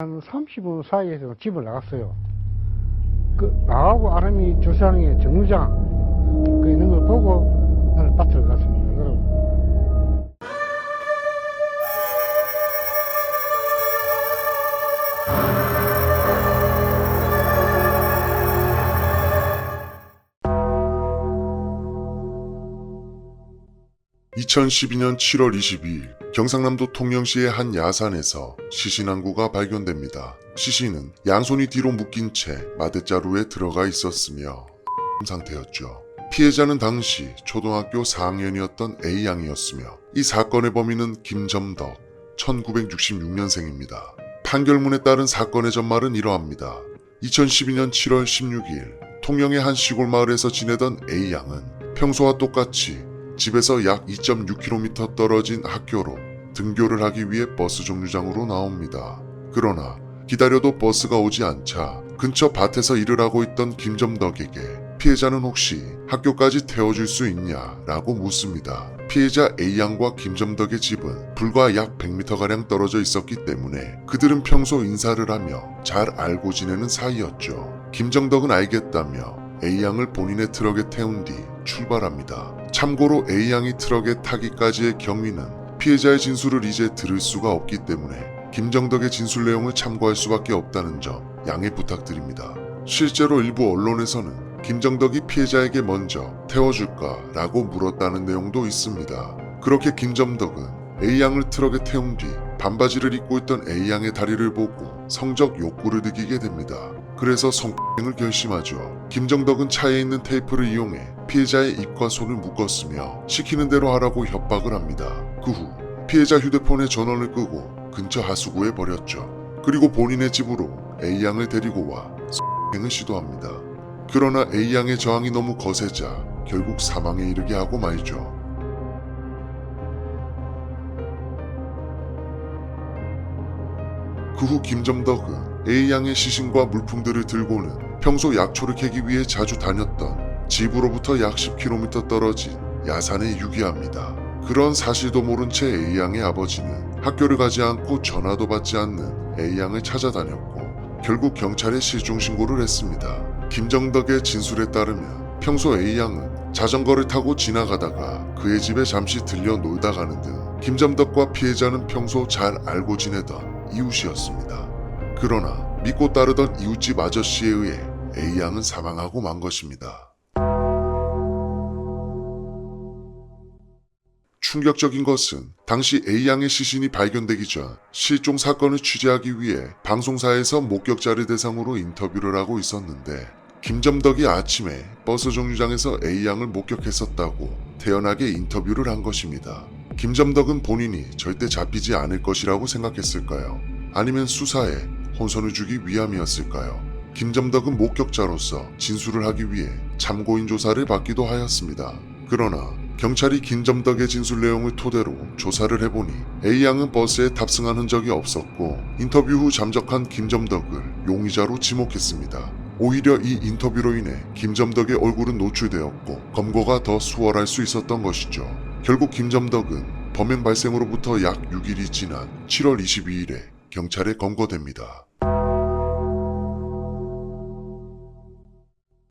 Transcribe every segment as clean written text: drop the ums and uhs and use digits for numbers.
한 30분 사이에서 집을 나갔어요. 나하고 아름이 조사하는 게 정류장 있는 걸 보고 나는 밭을 갔습니다. 그러고 2012년 7월 22일 경상남도 통영시의 한 야산에서 시신 한 구가 발견됩니다. 시신은 양손이 뒤로 묶인 채 마대자루에 들어가 있었으며 상태였죠. 피해자는 당시 초등학교 4학년이었던 A양이었으며 이 사건의 범인은 김점덕 1966년생입니다. 판결문에 따른 사건의 전말은 이러합니다. 2012년 7월 16일 통영의 한 시골 마을에서 지내던 A양은 평소와 똑같이 집에서 약 2.6km 떨어진 학교로 등교를 하기 위해 버스 정류장으로 나옵니다. 그러나 기다려도 버스가 오지 않자 근처 밭에서 일을 하고 있던 김점덕에게 피해자는 혹시 학교까지 태워줄 수 있냐 라고 묻습니다. 피해자 A양과 김점덕의 집은 불과 약 100m가량 떨어져 있었기 때문에 그들은 평소 인사를 하며 잘 알고 지내는 사이였죠. 김점덕은 알겠다며 A양을 본인의 트럭에 태운 뒤 출발합니다. 참고로 A양이 트럭에 타기까지의 경위는 피해자의 진술을 이제 들을 수가 없기 때문에 김점덕의 진술 내용을 참고할 수밖에 없다는 점 양해 부탁드립니다. 실제로 일부 언론에서는 김점덕이 피해자에게 먼저 태워줄까 라고 물었다는 내용도 있습니다. 그렇게 김점덕은 A양을 트럭에 태운 뒤 반바지를 입고 있던 A양의 다리를 보고 성적 욕구를 느끼게 됩니다. 그래서 성폭행을 결심하죠. 김점덕은 차에 있는 테이프를 이용해 피해자의 입과 손을 묶었으며 시키는 대로 하라고 협박을 합니다. 그 후 피해자 휴대폰에 전원을 끄고 근처 하수구에 버렸죠. 그리고 본인의 집으로 A양을 데리고 와 성폭행을 시도합니다. 그러나 A양의 저항이 너무 거세자 결국 사망에 이르게 하고 말죠. 그 후 김점덕은 A양의 시신과 물품들을 들고는 평소 약초를 캐기 위해 자주 다녔던 집으로부터 약 10km 떨어진 야산에 유기합니다. 그런 사실도 모른 채 A양의 아버지는 학교를 가지 않고 전화도 받지 않는 A양을 찾아다녔고 결국 경찰에 실종신고를 했습니다. 김점덕의 진술에 따르면 평소 A양은 자전거를 타고 지나가다가 그의 집에 잠시 들려 놀다 가는 등 김점덕과 피해자는 평소 잘 알고 지내던 이웃이었습니다. 그러나 믿고 따르던 이웃집 아저씨에 의해 A양은 사망하고 만 것입니다. 충격적인 것은 당시 A양의 시신이 발견되기 전 실종 사건을 취재하기 위해 방송사에서 목격자를 대상으로 인터뷰를 하고 있었는데 김점덕이 아침에 버스 정류장에서 A양을 목격했었다고 태연하게 인터뷰를 한 것입니다. 김점덕은 본인이 절대 잡히지 않을 것이라고 생각했을까요? 아니면 수사에 혼선을 주기 위함이었을까요? 김점덕은 목격자로서 진술을 하기 위해 참고인 조사를 받기도 하였습니다. 그러나 경찰이 김점덕의 진술 내용을 토대로 조사를 해보니 A양은 버스에 탑승한 흔적이 없었고 인터뷰 후 잠적한 김점덕을 용의자로 지목했습니다. 오히려 이 인터뷰로 인해 김점덕의 얼굴은 노출되었고 검거가 더 수월할 수 있었던 것이죠. 결국 김점덕은 범행 발생으로부터 약 6일이 지난 7월 22일에 경찰에 검거됩니다.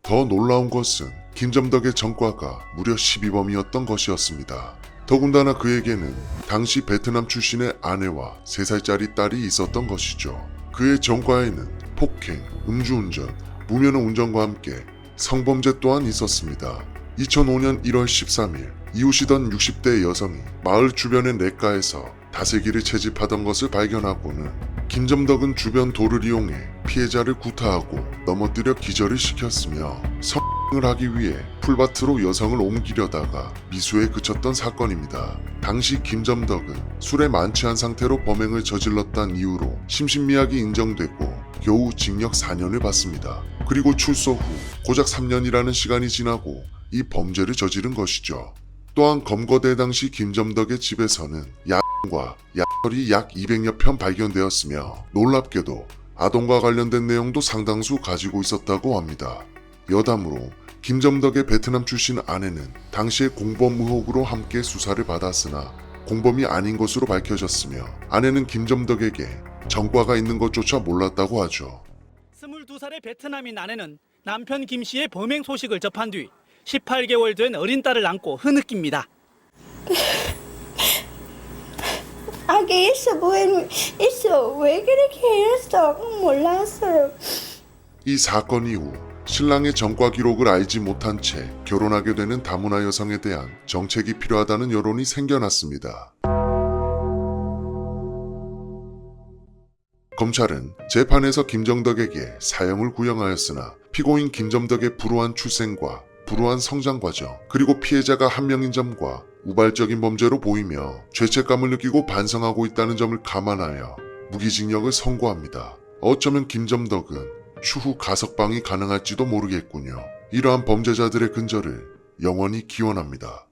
더 놀라운 것은 김점덕의 전과가 무려 12범이었던 것이었습니다. 더군다나 그에게는 당시 베트남 출신의 아내와 3살짜리 딸이 있었던 것이죠. 그의 전과에는 폭행, 음주운전, 무면허 운전과 함께 성범죄 또한 있었습니다. 2005년 1월 13일 이웃이던 60대 여성이 마을 주변의 냇가에서 다슬기를 채집하던 것을 발견하고는 김점덕은 주변 돌을 이용해 피해자를 구타하고 넘어뜨려 기절을 시켰으며 성을 하기 위해 풀밭으로 여성을 옮기려다가 미수에 그쳤던 사건입니다. 당시 김점덕은 술에 만취한 상태로 범행을 저질렀다는 이유로 심신미약이 인정되고 겨우 징역 4년을 받습니다. 그리고 출소 후 고작 3년이라는 시간이 지나고 이 범죄를 저지른 것이죠. 또한 검거대 당시 김점덕의 집에서는 야과 야설이 약 200여 편 발견되었으며 놀랍게도 아동과 관련된 내용도 상당수 가지고 있었다고 합니다. 여담으로 김점덕의 베트남 출신 아내는 당시에 공범 의혹으로 함께 수사를 받았으나 공범이 아닌 것으로 밝혀졌으며 아내는 김점덕에게 전과가 있는 것조차 몰랐다고 하죠. 22살의 베트남인 아내는 남편 김 씨의 범행 소식을 접한 뒤 18개월 된 어린 딸을 안고 흐느낍니다. 아기 있어 보이는 있어 왜 그렇게 했어 몰랐어요. 이 사건 이후 신랑의 전과 기록을 알지 못한 채 결혼하게 되는 다문화 여성에 대한 정책이 필요하다는 여론이 생겨났습니다. 검찰은 재판에서 김정덕에게 사형을 구형하였으나 피고인 김정덕의 불우한 출생과 불우한 성장 과정, 그리고 피해자가 한 명인 점과 우발적인 범죄로 보이며 죄책감을 느끼고 반성하고 있다는 점을 감안하여 무기징역을 선고합니다. 어쩌면 김정덕은 추후 가석방이 가능할지도 모르겠군요. 이러한 범죄자들의 근절을 영원히 기원합니다.